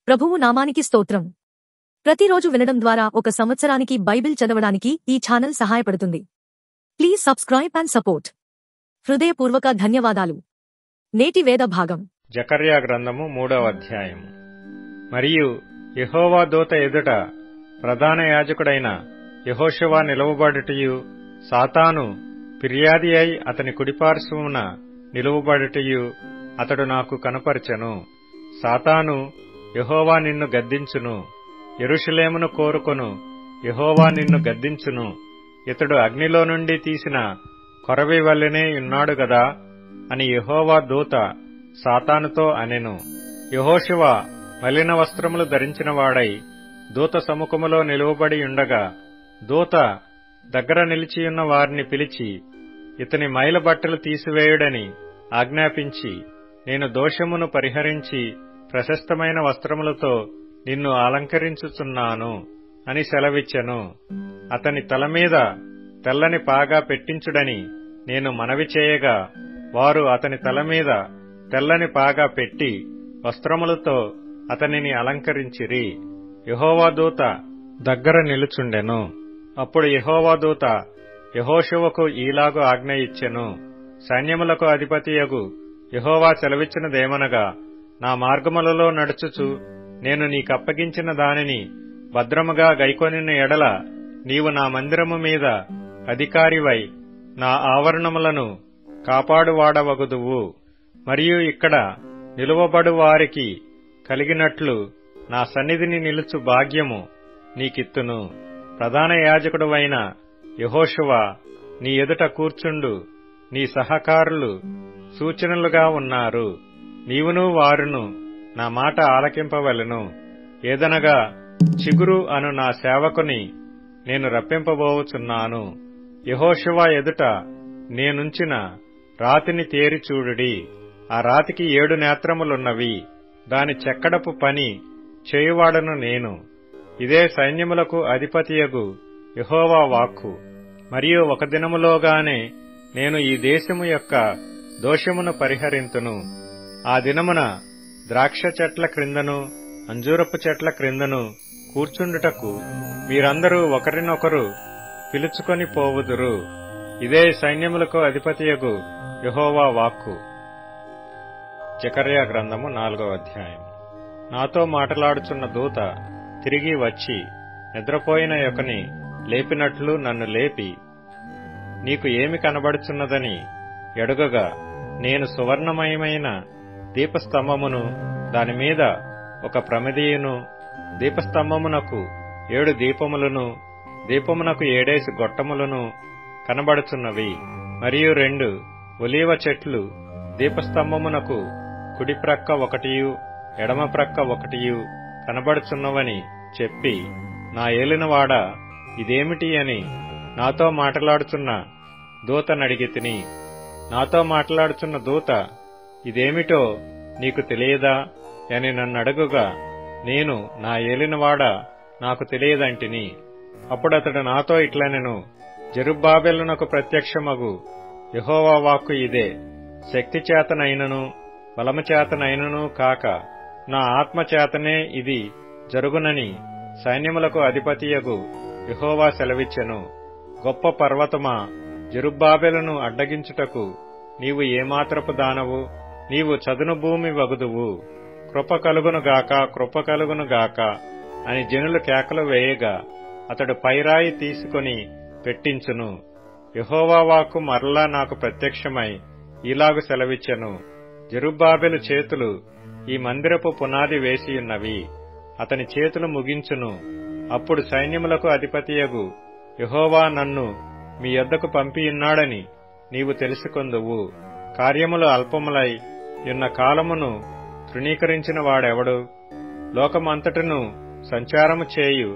ప్రభువు నామానికి స్తోత్రం. ప్రతిరోజు వినడం ద్వారా ఒక సంవత్సరానికి బైబిల్ చదవడానికి ఈ ఛానల్ సహాయపడుతుంది. Please subscribe and support. హృదయపూర్వక ధన్యవాదాలు. నేటి వేద భాగం జకర్యా గ్రంథము 3వ అధ్యాయము. మరియు యెహోవా దూత ఎదుట ప్రధాన యాజకుడైన యెహోషువ నిలువబడుటయు, సాతాను ఫిర్యాది అయి అతని కుడిపార్శ్వమున నిలువబడుటయు అతడు నాకు కనపరచెను. సాతాను, యెహోవా నిన్ను గద్దించును, యెరూషలేమును కోరుకొను, యెహోవా నిన్ను గద్దించును, ఇతడు అగ్నిలో నుండి తీసిన కొరవి వల్లెనే ఉన్నాడు గదా అని యెహోవా దూత సాతానుతో అనెను. యెహోషువ మలిన వస్త్రములు ధరించిన వాడై దూత సముఖములో నిలువబడి ఉండగా, దూత దగ్గర నిలిచియున్న వారిని పిలిచి, ఇతని మైల బట్టలు తీసివేయుడని ఆజ్ఞాపించి, నేను దోషమును పరిహరించి ప్రశస్తమైన వస్త్రములతో నిన్ను అలంకరించుచున్నాను అని సెలవిచ్చెను. అతని తల మీద తెల్లని పాగా పెట్టించుడని నేను మనవి చేయగా, వారు అతని తల మీద తెల్లని పాగా పెట్టి వస్త్రములతో అతనిని అలంకరించిరి. యెహోవా దూత దగ్గర నిలుచుండెను. అప్పుడు యెహోవా దూత యెహోషువకు ఈలాగు ఆజ్ఞ ఇచ్చెను. సైన్యములకు అధిపతియగు యెహోవా సెలవిచ్చినదేమనగా, నా మార్గములలో నడుచుచు నేను నీకప్పగించిన దానిని భద్రముగా గైకొనిన ఎడల నీవు నా మందిరము మీద అధికారివై నా ఆవరణములను కాపాడువాడవగుదువు. మరియు ఇక్కడ నిలువబడు వారికి కలిగినట్లు నా సన్నిధిని నిలుచు భాగ్యము నీకిత్తును. ప్రధాన యాజకుడువైన యెహోషువ నీ ఎదుట కూర్చుండు. నీ సహకారులు సూచనలుగా ఉన్నారు. నీవును వారును నా మాట ఆలకింపవలెను. ఏదనగా, చిగురు అను నా సేవకుని నేను రప్పింపబోవుచున్నాను. యెహోషువ ఎదుట నేనుంచిన రాతిని తేరి చూడుడి. ఆ రాతికి 7 నేత్రములున్నవి. దాని చెక్కడపు పని చేయువాడను నేను. ఇదే సైన్యములకు అధిపతియగు యెహోవా వాక్కు. మరియు ఒక దినములోగానే నేను ఈ దేశము యొక్క దోషమును పరిహరింతును. ఆ దినమున ద్రాక్ష చెట్ల క్రిందను అంజూరపు చెట్ల క్రిందను కూర్చుండుటకు మీరందరూ ఒకరినొకరు పిలుచుకొని పోవుదురు. ఇదే సైన్యములకు అధిపతియగు యెహోవా వాక్కు. జకర్యా గ్రంథము 4వ అధ్యాయం. నాతో మాటలాడుచున్న దూత తిరిగి వచ్చి నిద్రపోయిన యొకని లేపినట్లు నన్ను లేపి, నీకు ఏమి కనబడుచున్నదని ఎడుగగా, నేను సువర్ణమయమైన దీపస్తంభమును, దానిమీద ఒక ప్రమిదియును, దీపస్తంభమునకు 7 దీపములను, దీపమునకు 7 గొట్టములను కనబడుచున్నవి. మరియు 2 ఒలీవ చెట్లు దీపస్తంభమునకు కుడి ప్రక్క ఒకటియు ఎడమ ప్రక్క ఒకటియు కనబడుచున్నవని చెప్పి, నా ఏలినవాడా, ఇదేమిటి అని నాతో మాట్లాడుచున్న దూతనడిగితిని. నాతో మాట్లాడుచున్న దూత, ఇదేమిటో నీకు తెలియదా అని నన్నడుగుగా, నేను నా ఏలినవాడా, నాకు తెలియదంటిని. అప్పుడతడు నాతో ఇట్లనెను, జెరుబ్బాబెలునకు ప్రత్యక్షమగు యెహోవా వాక్కు ఇదే. శక్తి చేతనైనను బలము చేతనైనను కాక నా ఆత్మ చేతనే ఇది జరుగునని సైన్యములకు అధిపతియగు యెహోవా సెలవిచ్చెను. గొప్ప పర్వతమా, జెరుబ్బాబెలును అడ్డగించుటకు నీవు ఏమాత్రపు దానవు? నీవు చదును భూమి వగుదువు. కృప కలుగునుగాక, కృప కలుగునుగాక అని జనులు కేకలు వేయగా, అతడు పైరాయి తీసుకొని పెట్టించును. యెహోవా వాక్కు మరలా నాకు ప్రత్యక్షమై ఇలాగు సెలవిచ్చెను, జెరుబ్బాబెలు చేతులు ఈ మందిరపు పునాది వేసియున్నవి. అతని చేతులు ముగించును. అప్పుడు సైన్యములకు అధిపతియగు యెహోవా నన్ను మీ యొద్దకు పంపియున్నాడని నీవు తెలుసుకొందువు. కార్యములు అల్పములై యున్న కాలమును తృణీకరించిన వాడెవడు? లోకమంతటను సంచారము చేయు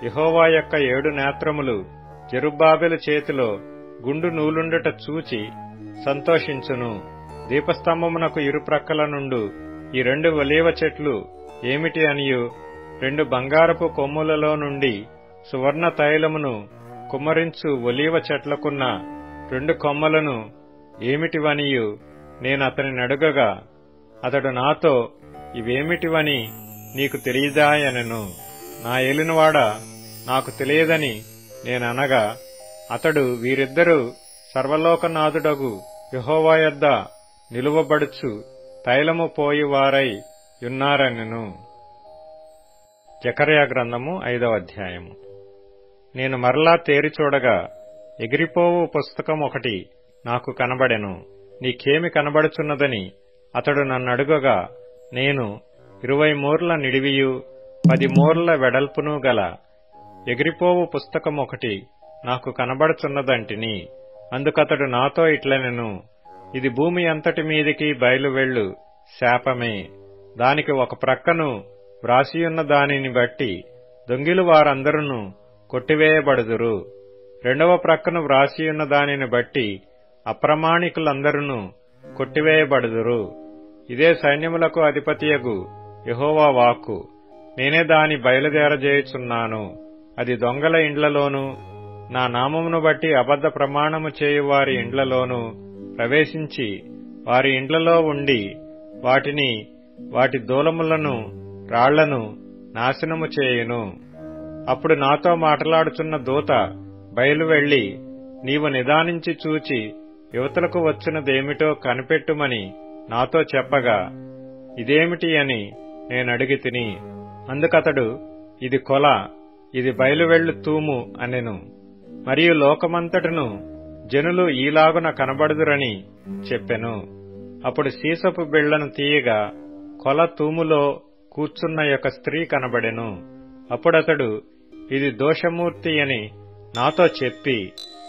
యెహోవా యొక్క 7 నేత్రములు జెరుబ్బాబెలు చేతిలో గుండు నూలుండుట చూచి సంతోషించును. దీపస్తంభమునకు ఇరుప్రక్కల నుండు ఈ 2 ఒలీవ చెట్లు ఏమిటి అనియు, 2 బంగారపు కొమ్ములలో నుండి సువర్ణ తైలమును కుమ్మరించు ఒలీవ చెట్లకున్న 2 కొమ్మలను ఏమిటివనియు నేనతని నడుగగా, అతడు నాతో, ఇవేమిటివని నీకు తెలియదాయనెను. నా ఏలినవాడా, నాకు తెలియదని నేననగా, అతడు వీరిద్దరూ సర్వలోకనాథుడగు యెహోవా యొద్ద నిలువబడుచు తైలము పోయివారై యున్నారనెను. జకర్యా గ్రంథము 5వ అధ్యాయము. నేను మరలా తేరి చూడగా ఎగిరిపోవు పుస్తకం ఒకటి నాకు కనబడెను. నీకేమి కనబడుచున్నదని అతడు నన్నడుగగా, నేను 20 మూరల నిడివియు 10 మూరల వెడల్పును గల ఎగిరిపోవు పుస్తకం ఒకటి నాకు కనబడుచున్నదంటిని. అందుకతడు నాతో ఇట్లనెను, ఇది భూమి అంతటి మీదికి బయలువెళ్ళు శాపమే. దానికి ఒక ప్రక్కను వ్రాసియున్న దానిని బట్టి దొంగిలు వారందరూ కొట్టివేయబడుదురు. రెండవ ప్రక్కను వ్రాసియున్న దానిని బట్టి అప్రమాణికులందరూ కొట్టివేయబడుదురు. ఇదే సైన్యములకు అధిపతియగు యెహోవా వాక్కు. నేనే దాని బయలుదేరజేయుచున్నాను. అది దొంగల ఇండ్లలోనూ నా నామమును బట్టి అబద్ధ ప్రమాణము చేయువారి ఇండ్లలోనూ ప్రవేశించి వారి ఇండ్లలో ఉండి వాటిని, వాటి దూలములను రాళ్లను నాశనము చేయును. అప్పుడు నాతో మాట్లాడుచున్న దూత బయలువెళ్లి, నీవు నిదానించి చూచి యువతలకు వచ్చినదేమిటో కనిపెట్టుమని నాతో చెప్పగా, ఇదేమిటి అని నేనడిగితిని. అందుకతడు, ఇది కొల, ఇది బయలువెళ్ళు తూము అనెను. మరియు లోకమంతటను జనులు ఈలాగున కనబడుదురని చెప్పెను. అప్పుడు సీసపు బిళ్లను తీయగా కొల తూములో కూర్చున్న యొక్క స్త్రీ కనబడెను. అప్పుడతడు, ఇది దోషమూర్తి అని నాతో చెప్పి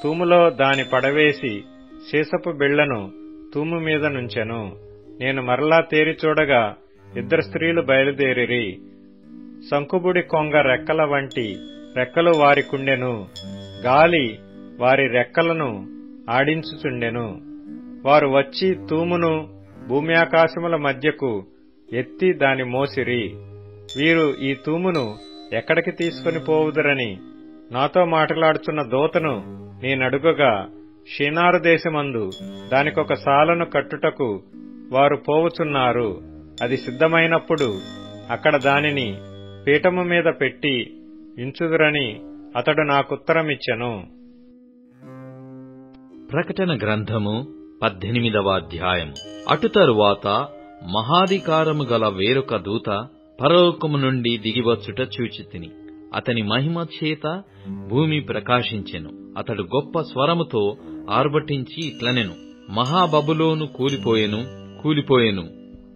తూములో దాని పడవేసి సీసపు బిళ్లను తూము మీద నుంచెను. నేను మరలా తేరి చూడగా 2 స్త్రీలు బయలుదేరిరి. సంకుబుడి కొంగ రెక్కల వంటి రెక్కలు వారికుండెను. గాలి వారి రెక్కలను ఆడించుచుండెను. వారు వచ్చి తూమును భూమి ఆకాశముల మధ్యకు ఎత్తి దాని మోసిరి. వీరు ఈ తూమును ఎక్కడికి తీసుకుని పోవుదురని నాతో మాట్లాడుచున్న దూతను నేనడుగగా, షీనారు దేశమందు దానికొక సాలను కట్టుటకు వారు పోవుచున్నారు. అది సిద్ధమైనప్పుడు అక్కడ దానిని పీఠము మీద పెట్టి ఇంచుదురని అతడు నాకుత్తరమిచ్చెను. ప్రకటన గ్రంథము 18వ అధ్యాయము. అటు తరువాత మహాధికారము గల వేరొక దూత పరలోకము నుండి దిగివచ్చుట చూచితిని. అతని మహిమ చేత భూమి ప్రకాశించెను. అతడు గొప్ప స్వరముతో ఆర్భటించి ఇట్లనెను, మహాబబులోను కూలిపోయెను.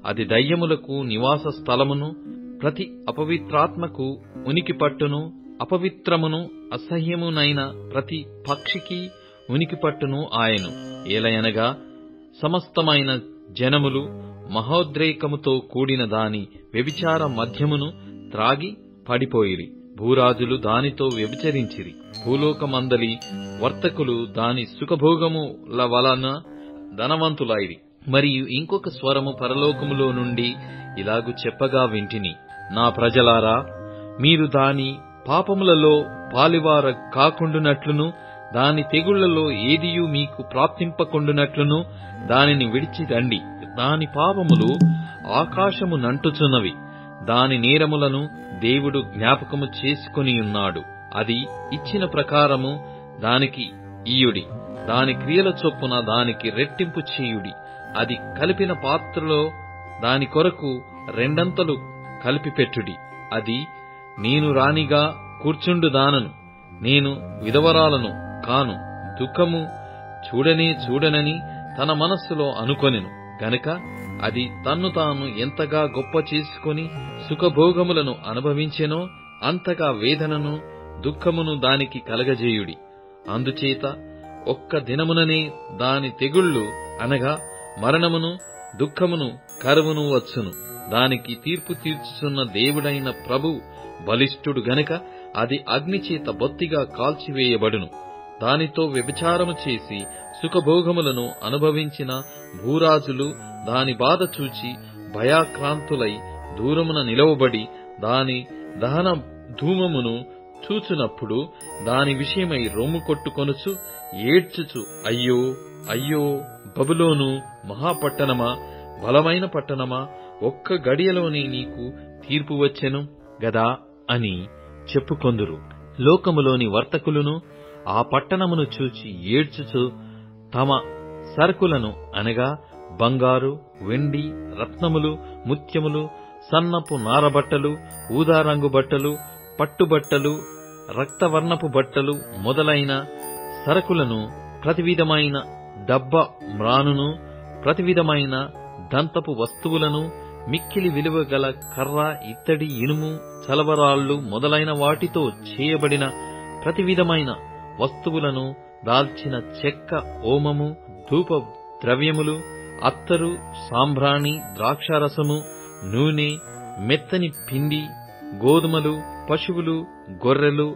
అది దయ్యములకు నివాస స్థలమును, ప్రతి అపవిత్రాత్మకు ఉనికి పట్టును, అపవిత్రమును అసహ్యమునైన ప్రతి పక్షికి ఉనికి పట్టును ఆయను. ఏలయనగా సమస్తమైన జనములు మహోద్రేకముతో కూడిన దాని వ్యభిచార మద్యమును త్రాగి పడిపోయిరి. భూరాజులు దానితో వ్యభిచరించిరి. భూలోకమందలి వర్తకులు దాని సుఖభోగముల వలన ధనవంతులైరి. మరియు ఇంకొక స్వరము పరలోకములో నుండి ఇలాగు చెప్పగా వింటిని, నా ప్రజలారా, మీరు దాని పాపములలో పాలివార కాకుండునట్లును, దాని తెగుళ్లలో ఏదియూ మీకు ప్రాప్తింపకుండునట్లును దానిని విడిచి రండి. దాని పాపములు ఆకాశము నంటుచున్నవి. దాని నేరములను దేవుడు జ్ఞాపకము చేసుకొనియున్నాడు. అది ఇచ్చిన ప్రకారము దానికి ఇయ్యుడి. దాని క్రియల చొప్పున దానికి రెట్టింపు చేయుడి. అది కలిపిన పాత్రలో దాని కొరకు 2 అంతలు కలిపిపెట్టుడి. అది, నేను రాణిగా కూర్చుండుదానను, నేను విధవరాలను కాను, దుఃఖము చూడనని తన మనస్సులో అనుకొనెను గనుక అది తన్ను తాను ఎంతగా గొప్ప చేసుకుని సుఖభోగములను అనుభవించెనో అంతగా వేదనను దుఃఖమును దానికి కలగజేయుడి. అందుచేత ఒక్క దినముననే దాని తెగుళ్లు అనగా మరణమును, దుఃఖమును, కరువును వచ్చును. దానికి తీర్పు తీర్చుచున్న దేవుడైన ప్రభు బలిష్ఠుడు గనుక అది అగ్నిచేత బొత్తిగా కాల్చివేయబడును. దానితో వ్యభిచారము చేసి సుఖభోగములను అనుభవించిన భూరాజులు దాని బాధ చూచి భయాక్రాంతులై దూరమున నిలవబడి దాని దహన ధూమమును చూచునప్పుడు దాని విషయమై రొమ్ము కొట్టుకొనుచు ఏడ్చుచు, అయ్యో అయ్యో బబులోను మహాపట్టణమా, బలమైన పట్టణమా, ఒక్క గడియలోనే నీకు తీర్పు వచ్చెను గదా అని చెప్పుకొందురు. లోకములోని వర్తకులను ఆ పట్టణమును చూచి ఏడ్చుచు తమ సరుకులను అనగా బంగారు, వెండి, రత్నములు, ముత్యములు, సన్నపు నారబట్టలు, ఊదారంగు బట్టలు, పట్టుబట్టలు, రక్తవర్ణపు బట్టలు మొదలైన సరకులను, ప్రతి విధమైన డబ్బ మ్రానును, ప్రతి విధమైన దంతపు వస్తువులను, మిక్కిలి విలువ గల కర్ర, ఇత్తడి, ఇనుము, చలవరాళ్లు మొదలైన వాటితో చేయబడిన ప్రతి విధమైన వస్తువులను, దాల్చిన చెక్క, ఓమము, ధూప ద్రవ్యములు, అత్తరు, సాంబ్రాణి, ద్రాక్షారసము, నూనె, మెత్తని పిండి, గోధుమలు, పశువులు, గొర్రెలు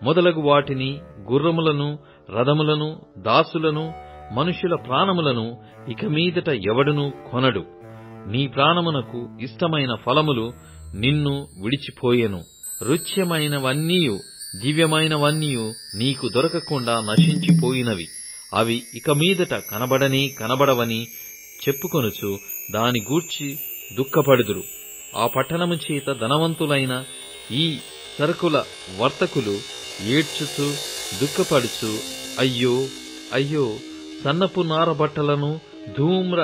మొదలగు వాటిని, గుర్రములను, రథములను, దాసులను, మనుషుల ప్రాణములను ఇక మీదట ఎవడునూ కొనడు. నీ ప్రాణమునకు ఇష్టమైన ఫలములు నిన్ను విడిచిపోయెను. రుచ్యమైనవన్నీయు దివ్యమైనవన్నీయు నీకు దొరకకుండా నశించిపోయినవి. అవి ఇక మీదట కనబడవని చెప్పుకొనుచు దాని గూర్చి దుఃఖపడుదురు. ఆ పట్టణము చేత ధనవంతులైన ఈ సరుకుల వర్తకులు ఏడ్చుచు దుఃఖపడుచు, అయ్యో అయ్యో, సన్నపు నార బట్టలను, ధూమ్ర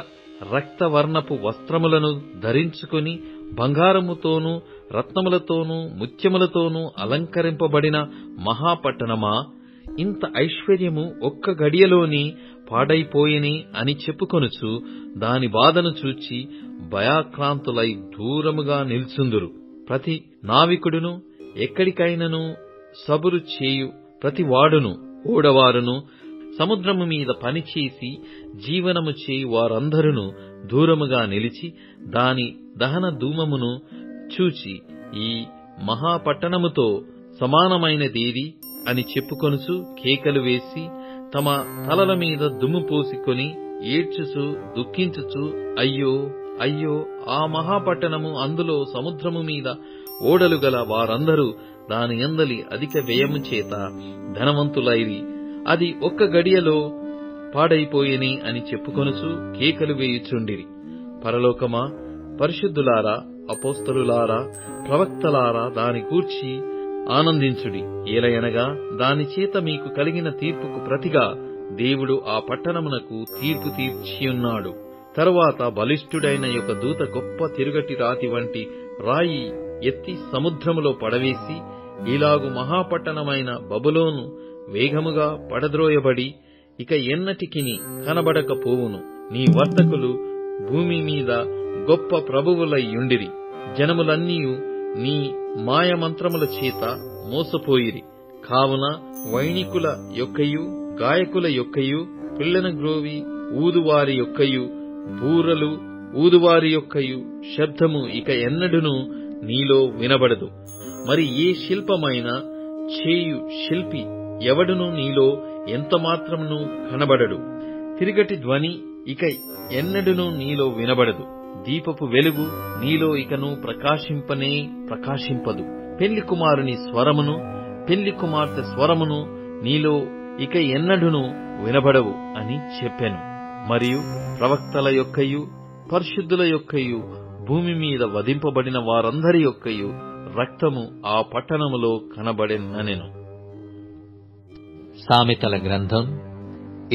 రక్తవర్ణపు వస్త్రములను ధరించుకుని బంగారముతోనూ రత్నములతోనూ ముత్యములతోనూ అలంకరింపబడిన మహాపట్టణమా, ఇంత ఐశ్వర్యము ఒక్క గడియలోని పాడైపోయెని అని చెప్పుకొనుచు దాని బాధను చూచి భయాక్రాంతులై దూరముగా నిల్చుందురు. ప్రతి నావికుడును, ఎక్కడికైనను సబురు చేయు ప్రతి వాడును, ఓడవారును, సముద్రము మీద పనిచేసి జీవనము చేయు వారందరును దూరముగా నిలిచి దాని దహన ధూమమును చూచి ఈ మహాపట్టణముతో సమానమైనదేది అని చెప్పుకొనుచు కేకలు వేసి తమ తలల మీద దుమ్ము పోసుకొని ఏడ్చుచు దుఃఖించుచు, అయ్యో అయ్యో, ఆ మహాపట్టణము, అందులో సముద్రము మీద ఓడలు గల వారందరూ దాని యందలి అధిక వ్యయము చేత ధనవంతులైరి, అది ఒక్క గడియలో పాడైపోయెని అని చెప్పుకొనుచు కేకలు వేయుచుండిరి. పరలోకమా, పరిశుద్ధులారా, అపోస్తలులారా, ప్రవక్తలారా దాని గూర్చి ఆనందించుడి. ఏలయనగా దాని చేత మీకు కలిగిన తీర్పుకు ప్రతిగా దేవుడు ఆ పట్టణమునకు తీర్పు తీర్చియున్నాడు. తరువాత బలిష్ఠుడైన యొక్క దూత గొప్ప తిరుగటి రాతి వంటి రాయి ఎత్తి సముద్రములో పడవేసి, ఇలాగు మహాపట్టణమైన బబులోను వేగముగా పడద్రోయబడి ఇక ఎన్నటికిని కనబడకపోవును. నీ వర్తకులు భూమి మీద గొప్ప ప్రభువులయ్యుండిరి. జనములన్నీయు నీ మాయమంత్రముల చేత మోసపోయిరి. కావున వైణికుల యొక్కయు, గాయకుల యొక్కయు, పిల్లన గ్రోవి ఊదువారి యొక్కయు, బూరలు ఊదువారి యొక్కయు శబ్దము ఇక ఎన్నడును నీలో వినబడదు. మరి ఏ శిల్పమైన చేయు శిల్పి ఎవడును నీలో ఎంత మాత్రమును కనబడడు. తిరుగటి ధ్వని ఇక ఎన్నడును నీలో వినబడదు. దీపపు వెలుగు నీలో ఇకను ప్రకాశింపదు. పెళ్లి కుమారుని స్వరమును, పెళ్లి కుమార్తె స్వరమును నీలో ఇక ఎన్నడును వినబడవు అని చెప్పెను. మరియు ప్రవక్తల యొక్కయు, పరిశుద్ధుల యొక్కయు, భూమి మీద వధింపబడిన వారందరి యొక్కయు రక్తము ఆ పట్టణములో కనబడెననెను. సామెతల గ్రంథం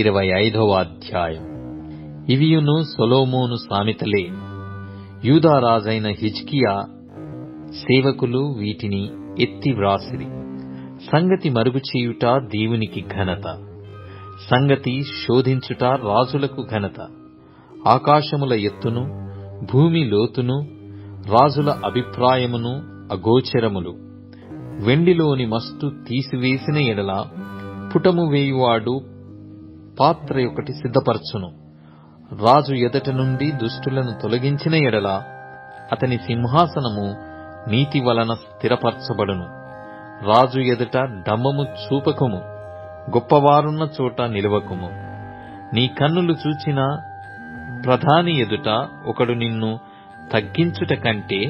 25వ అధ్యాయం. ఇవియును సొలొమోను సామెతలే. యూదారాజైన హిజ్కియా సేవకులు వీటిని ఎత్తి వ్రాసిరి. సంగతి మరుగుచేయుట దేవునికి ఘనత, సంగతి శోధించుట రాజులకు ఘనత. ఆకాశముల ఎత్తును, భూమి లోతును, రాజుల అభిప్రాయమును అగోచరములు. వెండిలోని మస్తు తీసివేసిన ఎడల పుటము వేయువాడు పాత్ర ఒకటి సిద్ధపరచును. రాజు ఎదట నుండి దుష్టులను తొలగించిన ఎడల అతని సింహాసనము నీతి వలన స్థిరపరచబడును. రాజు ఎదుట డంబము చూపకుము, గొప్పవారున్న చోట నిలవకుము. నీ కన్నులు చూచిన ప్రధాని ఎదుట ఒకడు నిన్ను తగ్గించుట కంటే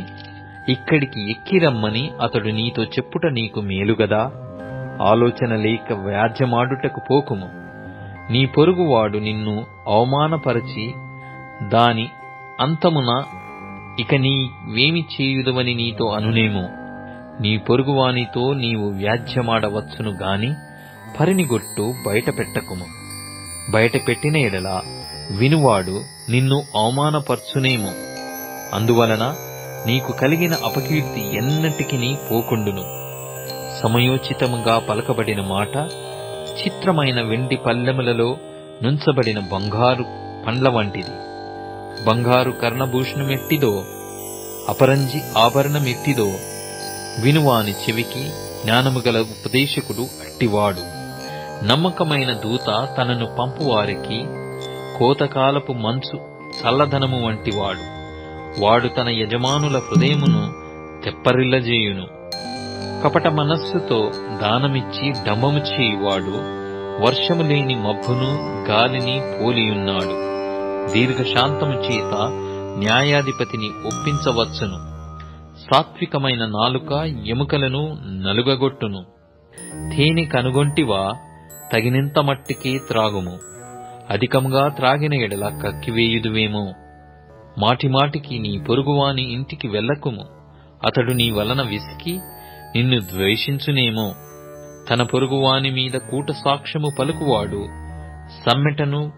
ఇక్కడికి ఎక్కిరమ్మని అతడు నీతో చెప్పుట నీకు మేలుగదా. ఆలోచన లేక వ్యాజ్యమాడుటకు పోకుము. నీ పొరుగువాడు నిన్ను అవమానపరచి దాని అంతమున ఇక నీవేమి చేయుదవని నీతో అనునేమో. నీ పొరుగువానితో నీవు వ్యాజ్యమాడవచ్చును గాని పరినిగొట్టు బయట పెట్టకుము. బయట పెట్టిన ఎడల వినువాడు నిన్ను అవమానపర్చునేమో. అందువలన నీకు కలిగిన అపకీర్తి ఎన్నటికినీ పోకుండును. సమయోచితముగా పలకబడిన మాట చిత్రమైన వెండి పల్లెములలో నుంచబడిన బంగారు పండ్ల వంటిది. బంగారు కర్ణభూషణమెట్టిదో అపరంజి ఆభరణమెట్టిదో వినువాని చెవికి జ్ఞానము గల ఉపదేశకుడు అట్టివాడు. నమ్మకమైన దూత తనను పంపువారికి కోతకాలపు మంచు చల్లదనము వంటివాడు. వాడు తన యజమానుల హృదయమును తెప్పరిల్లజేయును. కపట మనస్సుతో దానమిచ్చి డంబము చేయువాడు వర్షము లేని మబ్బును గాలిని పోలియున్నాడు. దీర్ఘశాంతము చేత న్యాయాధిపతిని ఒప్పించవచ్చును. సాత్వికమైన నాలుక ఎముకలను నలుగగొట్టును. తేనె కనుగొంటివా, తగినంత మట్టికే త్రాగుము. అధికముగా త్రాగిన ఎడల కక్కివేయుదువేమో. మాటిమాటికి నీ పొరుగువాని ఇంటికి వెళ్ళకుము. అతడు నీ వలన విసికి నిన్ను ద్వేషించునేమో. తన పొరుగువాని మీద కూట సాక్ష్యము పలుకువాడు సమ్మెటను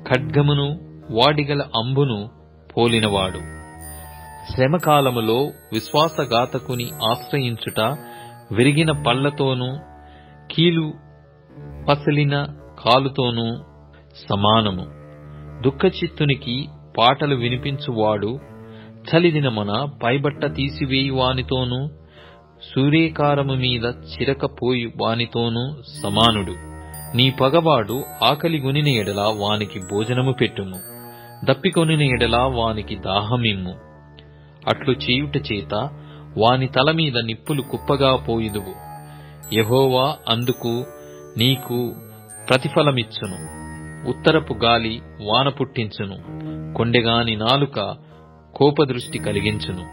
ఖడ్గమును వాడిగల అంబును పోలినవాడు. శ్రమకాలములో విశ్వాసఘాతకుని ఆశ్రయించుట విరిగిన పళ్లతోనూ కీలు పసలిన కాలుతోనూ సమానము. దుఃఖచిత్తునికి పాటలు వినిపించువాడు చలిదినమున పైబట్ట తీసివేయువానితోనూ సూర్యకారము మీద చిరకపోయి వానితోనూ సమానుడు. నీ పగవాడు ఆకలిగొనిన ఎడల వానికి భోజనము పెట్టుము. దప్పికొనిన ఎడల వానికి దాహమిమ్ము. అట్లు చేయుట చేత వాని తల మీద నిప్పులు కుప్పగా పోయుదువు. యెహోవా అందుకు నీకు ప్రతిఫలమిచ్చును. ఉత్తరపు గాలి వాన పుట్టించును. కొండెగాని నాలుక కోపదృష్టి కలిగించును.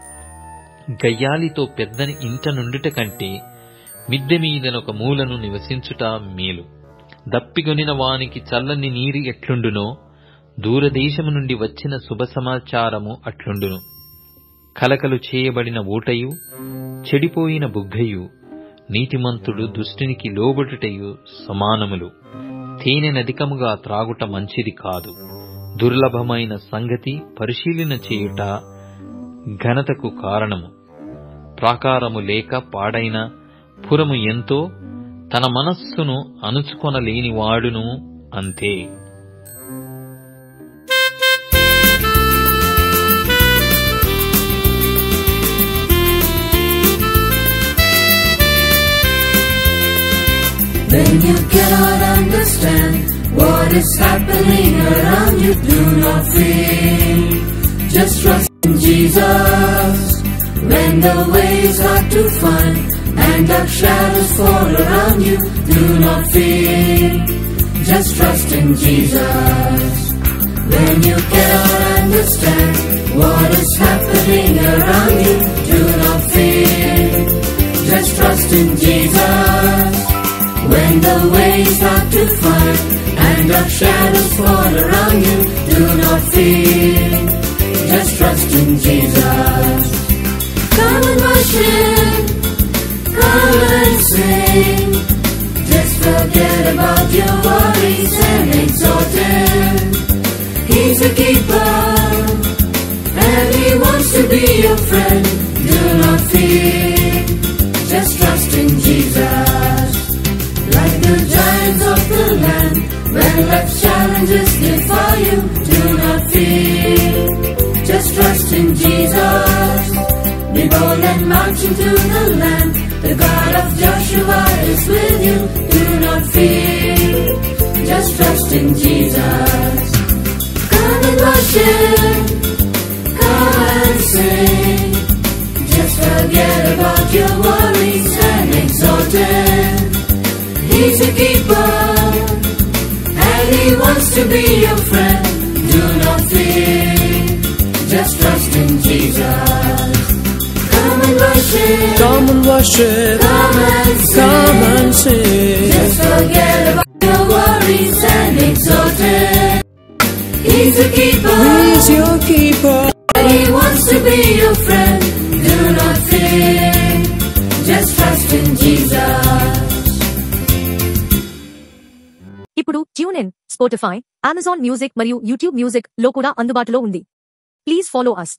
గయ్యాలితో పెద్దని ఇంట నుండుట కంటే మిద్దె మీదనొక మూలను నివసించుట మేలు. దప్పిగొనిన వానికి చల్లని నీరు ఎట్లుండునో దూరదేశము నుండి వచ్చిన శుభ సమాచారము అట్లుండును. కలకలు చేయబడిన ఊటయు చెడిపోయిన బుగ్గయు నీతిమంతుడు దుష్టునికి లోబడుటయు సమానములు. తేనెనధికముగా త్రాగుట మంచిది కాదు. దుర్లభమైన సంగతి పరిశీలన చేయుట ఘనతకు కారణము. ప్రాకారము లేక పాడైన పురము ఎంతో తన మనస్సును అణుచుకొనలేనివాడును అంతే. When you cannot understand what is happening around you, do not fear. Just trust in Jesus. When the way is hard to find and dark shadows fall around you, do not fear. Just trust in Jesus. When you cannot understand what is happening around you, do not fear. Just trust in Jesus. When the way is hard to find and dark shadows fall around you, do not fear. Just trust in Jesus. Come and worship, come and sing. Just forget about your worries and exalt Him. He's a keeper and He wants to be your friend. Do not fear. Just trust in Jesus. Like the giants of the land, when life's challenges defy you, do not fear. Just trust in Jesus. Be bold and march into the land. The God of Joshua is with you. Do not fear. Just trust in Jesus. Come and worship. Come and sing. Just forget about your worries and exalt Him. He's a keeper and He wants to be your friend. Do not fear. Just trust in Jesus. Come and worship. Come and worship. Come and sing. Come and sing. Just forget about your worries and exalt Him. He's a keeper. He's your keeper. And He wants to be your friend. Do not fear. Just trust in Jesus. ఇప్పుడు ట్యూన్ఇన్, Spotify, Amazon music మరియు YouTube music లో కూడా అందుబాటులో ఉంది. Please follow us.